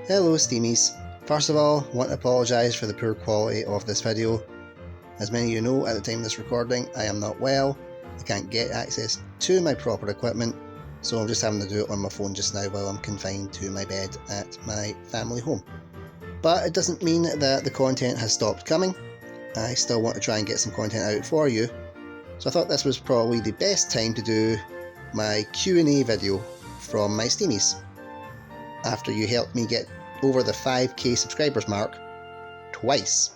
Hello Steamies. First of all, I want to apologise for the poor quality of this video. As many of you know, at the time of this recording, I am not well. I can't get access to my proper equipment, so I'm just having to do it on my phone just now while I'm confined to my bed at my family home. But it doesn't mean that the content has stopped coming. I still want to try and get some content out for you. So I thought this was probably the best time to do my Q&A video from my Steamies. After you helped me get over the 5k subscribers mark twice.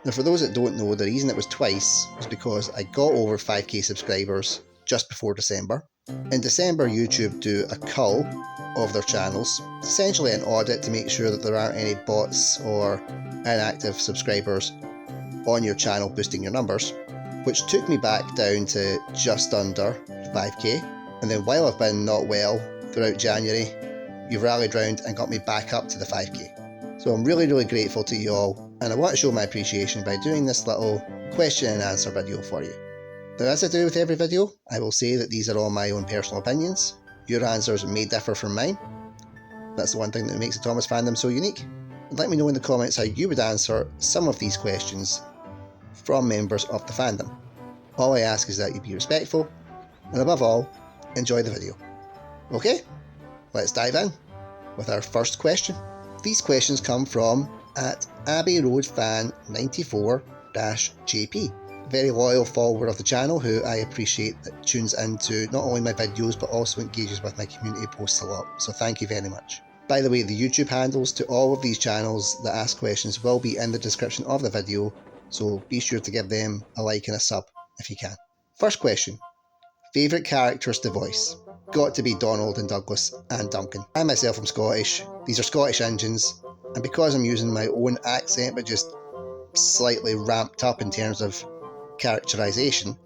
Now for those that don't know, the reason it was twice was because I got over 5k subscribers just before December. In December, YouTube do a cull of their channels, essentially an audit to make sure that there aren't any bots or inactive subscribers on your channel boosting your numbers, which took me back down to just under 5k. And then while I've been not well throughout January, you've rallied round and got me back up to the 5k. So I'm really grateful to you all, and I want to show my appreciation by doing this little question and answer video for you. Now, as I do with every video, I will say that these are all my own personal opinions. Your answers may differ from mine. That's the one thing that makes the Thomas fandom so unique. And let me know in the comments how you would answer some of these questions from members of the fandom. All I ask is that you be respectful, and above all, enjoy the video. Okay? Let's dive in with our first question. These questions come from @AbbeyRoadFan94-JP, a very loyal follower of the channel who I appreciate that tunes into not only my videos but also engages with my community posts a lot, so thank you very much. By the way, the YouTube handles to all of these channels that ask questions will be in the description of the video, so be sure to give them a like and a sub if you can. First question. Favourite characters to voice? Got to be Donald and Douglas and Duncan. I myself am Scottish, these are Scottish engines, and because I'm using my own accent but just slightly ramped up in terms of characterisation,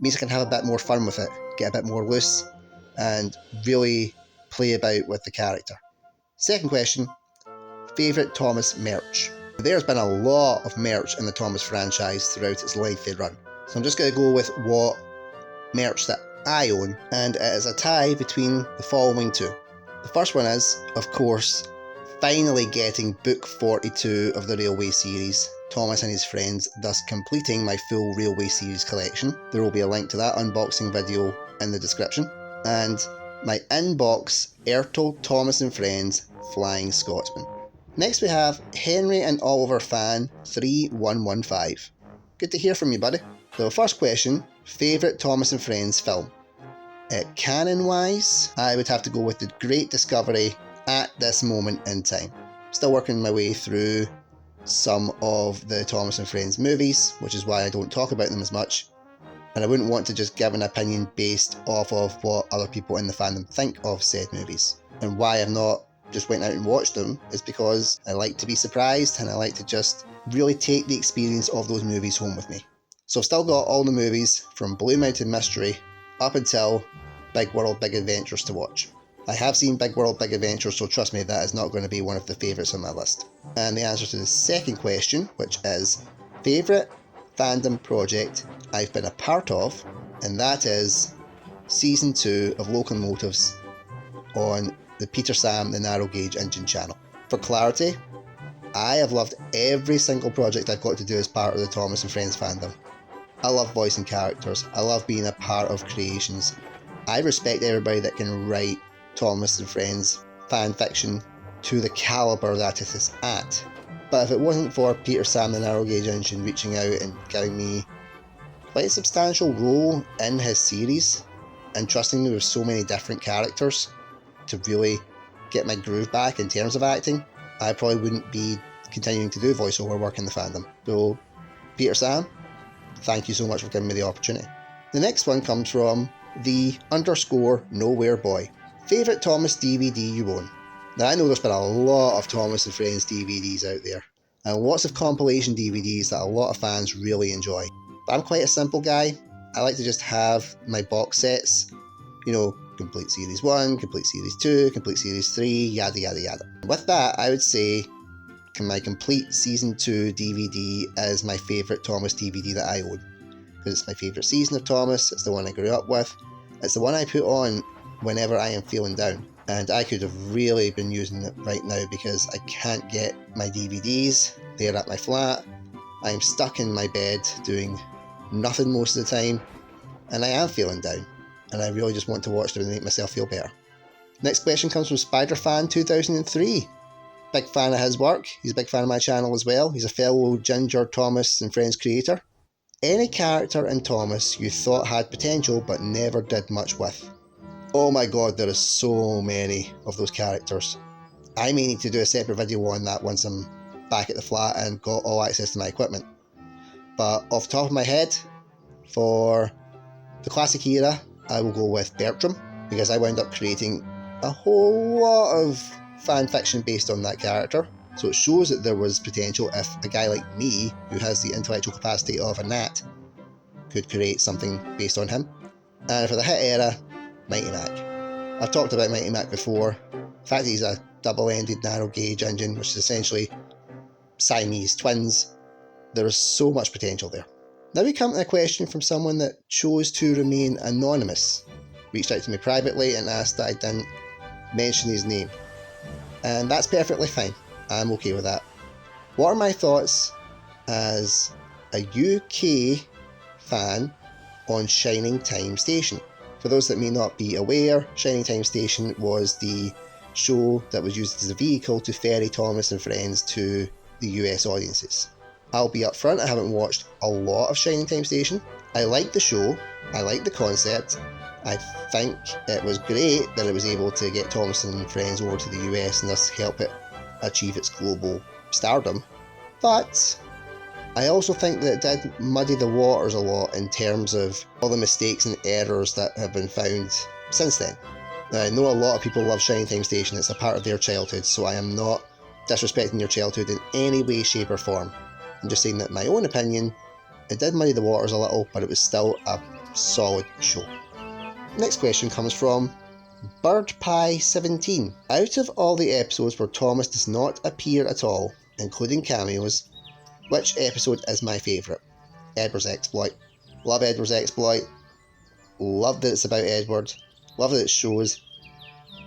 means I can have a bit more fun with it, get a bit more loose, and really play about with the character. Second question, favourite Thomas merch? There's been a lot of merch in the Thomas franchise throughout its lengthy run, so I'm just going to go with what merch that I own, and it is a tie between the following two. The first one is, of course, finally getting book 42 of the Railway series, Thomas and his friends, thus completing my full Railway series collection. There will be a link to that unboxing video in the description. And my inbox Ertl Thomas and Friends Flying Scotsman. Next we have Henry and Oliver Fan 3115. Good to hear from you, buddy. So first question, favourite Thomas and Friends film? Canon-wise, I would have to go with The Great Discovery at this moment in time. Still working my way through some of the Thomas and Friends movies, which is why I don't talk about them as much. And I wouldn't want to just give an opinion based off of what other people in the fandom think of said movies. And why I've not just went out and watched them is because I like to be surprised and I like to just really take the experience of those movies home with me. So I've still got all the movies from Blue Mountain Mystery up until Big World Big Adventures to watch. I have seen Big World Big Adventures, so trust me, that is not going to be one of the favourites on my list. And the answer to the second question, which is favourite fandom project I've been a part of, and that is Season 2 of Locomotives on the Peter Sam the Narrow Gauge Engine channel. For clarity, I have loved every single project I've got to do as part of the Thomas and Friends fandom. I love voicing characters, I love being a part of creations. I respect everybody that can write Thomas and Friends fan fiction to the calibre that it is at. But if it wasn't for Peter Sam the Narrow Gauge Engine reaching out and giving me quite a substantial role in his series and trusting me with so many different characters to really get my groove back in terms of acting, I probably wouldn't be continuing to do voiceover work in the fandom. So, Peter Sam, thank you so much for giving me the opportunity. The next one comes from the_nowhere boy. Favourite Thomas DVD you own? Now I know there's been a lot of Thomas and Friends DVDs out there, and lots of compilation DVDs that a lot of fans really enjoy. But I'm quite a simple guy. I like to just have my box sets, you know, complete series 1, complete series 2, complete series 3, yada yada yada. With that, I would say my complete season 2 DVD is my favourite Thomas DVD that I own. Because it's my favourite season of Thomas, it's the one I grew up with, it's the one I put on whenever I am feeling down. and I could have really been using it right now because I can't get my DVDs. They're at my flat. I'm stuck in my bed doing nothing most of the time, and I am feeling down, and I really just want to watch them and make myself feel better. Next question comes from SpiderFan2003. Big fan of his work. He's a big fan of my channel as well. He's a fellow Ginger, Thomas and Friends creator. Any character in Thomas you thought had potential but never did much with? Oh my god, there are so many of those characters. I may need to do a separate video on that once I'm back at the flat and got all access to my equipment. But off the top of my head, for the classic era, I will go with Bertram, because I wound up creating a whole lot of fan fiction based on that character. So it shows that there was potential if a guy like me, who has the intellectual capacity of a gnat, could create something based on him. And for the hit era, Mighty Mac. I've talked about Mighty Mac before. The fact that he's a double-ended narrow gauge engine, which is essentially Siamese twins, there is so much potential there. Now we come to a question from someone that chose to remain anonymous. Reached out to me privately and asked that I didn't mention his name. And that's perfectly fine. I'm okay with that. What are my thoughts as a UK fan on Shining Time Station? For those that may not be aware, Shining Time Station was the show that was used as a vehicle to ferry Thomas and Friends to the US audiences. I'll be upfront, I haven't watched a lot of Shining Time Station. I like the show, I like the concept. I think it was great that it was able to get Thomas and Friends over to the US and thus help it achieve its global stardom. But I also think that it did muddy the waters a lot in terms of all the mistakes and errors that have been found since then. Now, I know a lot of people love Shining Time Station, it's a part of their childhood, so I am not disrespecting your childhood in any way, shape or form. I'm just saying that in my own opinion, it did muddy the waters a little, but it was still a solid show. Next question comes from BirdPie17. Out of all the episodes where Thomas does not appear at all, including cameos, which episode is my favourite? Edward's Exploit. Love Edward's Exploit. Love that it's about Edward. Love that it shows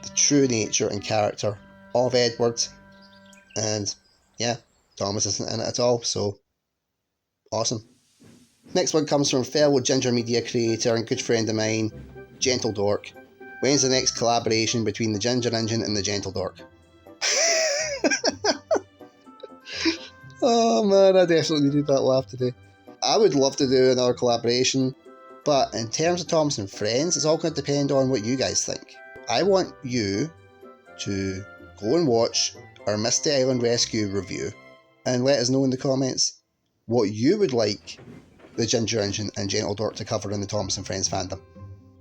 the true nature and character of Edward. And yeah, Thomas isn't in it at all, so awesome. Next one comes from fellow Ginger Media creator and good friend of mine, Gentle Dork. When's the next collaboration between the Ginger Engine and the Gentle Dork? Oh man, I definitely needed that laugh today. I would love to do another collaboration, but in terms of Thomas and Friends, it's all going to depend on what you guys think. I want you to go and watch our Misty Island Rescue review and let us know in the comments what you would like the Ginger Engine and Gentle Dork to cover in the Thomas and Friends fandom.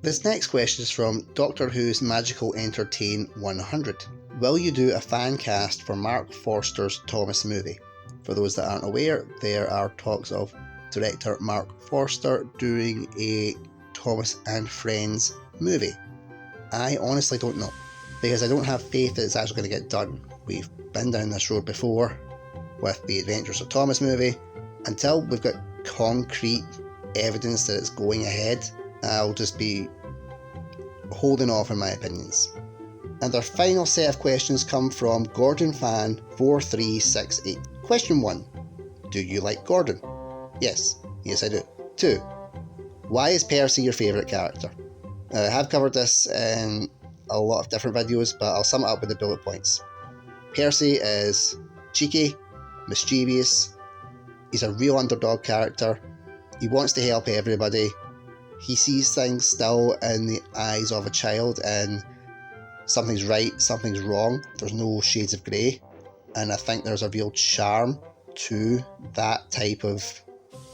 This next question is from Doctor Who's Magical Entertain 100. Will you do a fan cast for Mark Forster's Thomas movie? For those that aren't aware, there are talks of director Mark Forster doing a Thomas and Friends movie. I honestly don't know, because I don't have faith that it's actually going to get done. We've been down this road before with the Adventures of Thomas movie. Until we've got concrete evidence that it's going ahead, I'll just be holding off on my opinions. And our final set of questions come from GordonFan4368. Question 1. Do you like Gordon? Yes. Yes, I do. 2. Why is Percy your favourite character? I have covered this in a lot of different videos, but I'll sum it up with the bullet points. Percy is cheeky, mischievous, he's a real underdog character, he wants to help everybody, he sees things still in the eyes of a child and something's right, something's wrong, there's no shades of grey, and I think there's a real charm to that type of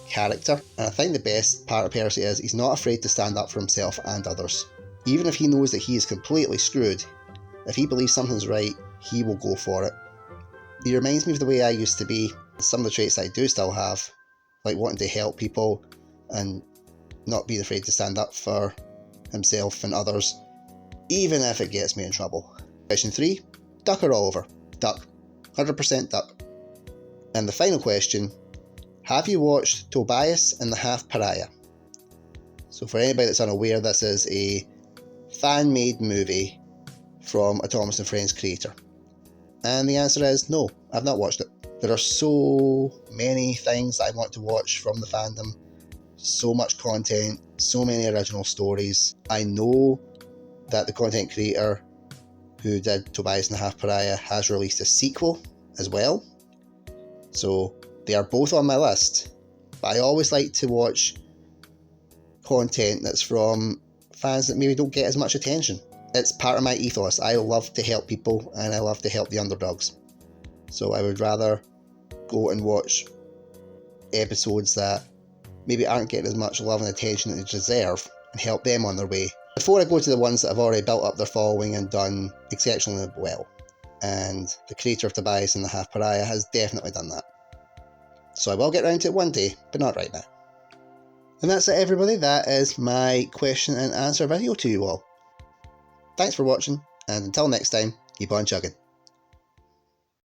character. And I think the best part of Percy is he's not afraid to stand up for himself and others. Even if he knows that he is completely screwed, if he believes something's right, he will go for it. He reminds me of the way I used to be. Some of the traits that I do still have, like wanting to help people and not being afraid to stand up for himself and others, even if it gets me in trouble. Question 3. Duck or Oliver? Duck. 100% duck. And the final question, have you watched Tobias and the Half Pariah? So for anybody that's unaware, this is a fan-made movie from a Thomas and Friends creator? And the answer is no, I've not watched it. There are so many things I want to watch from the fandom, so much content, so many original stories. I know that the content creator who did Tobias and the Half Pariah has released a sequel as well, so they are both on my list. But I always like to watch content that's from fans that maybe don't get as much attention. It's part of my ethos. I love to help people and I love to help the underdogs. So I would rather go and watch episodes that maybe aren't getting as much love and attention that they deserve and help them on their way, before I go to the ones that have already built up their following and done exceptionally well. And the creator of Tobias and the Half Pariah has definitely done that. So I will get round to it one day, but not right now. And that's it, everybody. That is my question and answer video to you all. Thanks for watching, and until next time, keep on chugging.